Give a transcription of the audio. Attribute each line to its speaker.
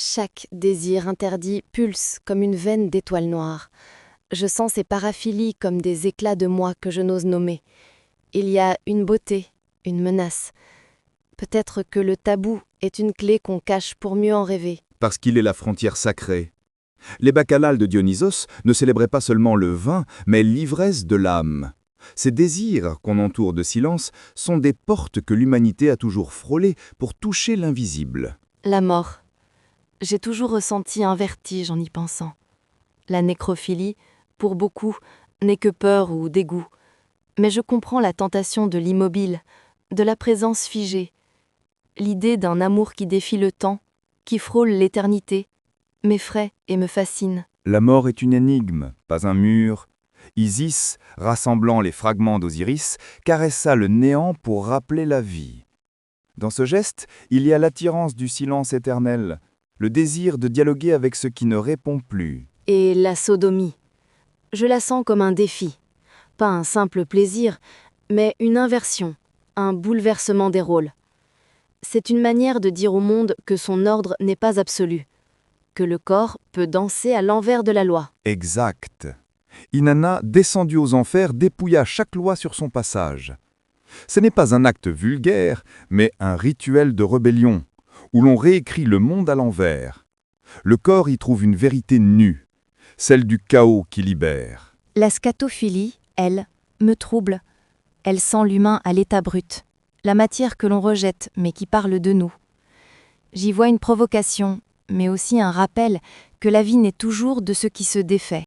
Speaker 1: Chaque désir interdit pulse comme une veine d'étoiles noires. Je sens ces paraphilies comme des éclats de moi que je n'ose nommer. Il y a une beauté, une menace. Peut-être que le tabou est une clé qu'on cache pour mieux en rêver.
Speaker 2: Parce qu'il est la frontière sacrée. Les bacchanales de Dionysos ne célébraient pas seulement le vin, mais l'ivresse de l'âme. Ces désirs qu'on entoure de silence sont des portes que l'humanité a toujours frôlées pour toucher l'invisible.
Speaker 1: La mort. J'ai toujours ressenti un vertige en y pensant. La nécrophilie, pour beaucoup, n'est que peur ou dégoût. Mais je comprends la tentation de l'immobile, de la présence figée. L'idée d'un amour qui défie le temps, qui frôle l'éternité, m'effraie et me fascine.
Speaker 2: La mort est une énigme, pas un mur. Isis, rassemblant les fragments d'Osiris, caressa le néant pour rappeler la vie. Dans ce geste, il y a l'attirance du silence éternel, le désir de dialoguer avec ce qui ne répond plus.
Speaker 1: Et la sodomie. Je la sens comme un défi. Pas un simple plaisir, mais une inversion, un bouleversement des rôles. C'est une manière de dire au monde que son ordre n'est pas absolu, que le corps peut danser à l'envers de la loi.
Speaker 2: Exact. Inanna, descendue aux enfers, dépouilla chaque loi sur son passage. Ce n'est pas un acte vulgaire, mais un rituel de rébellion, où l'on réécrit le monde à l'envers. Le corps y trouve une vérité nue, celle du chaos qui libère.
Speaker 3: La scatophilie, elle, me trouble. Elle sent l'humain à l'état brut, la matière que l'on rejette mais qui parle de nous. J'y vois une provocation, mais aussi un rappel que la vie n'est toujours de ce qui se défait.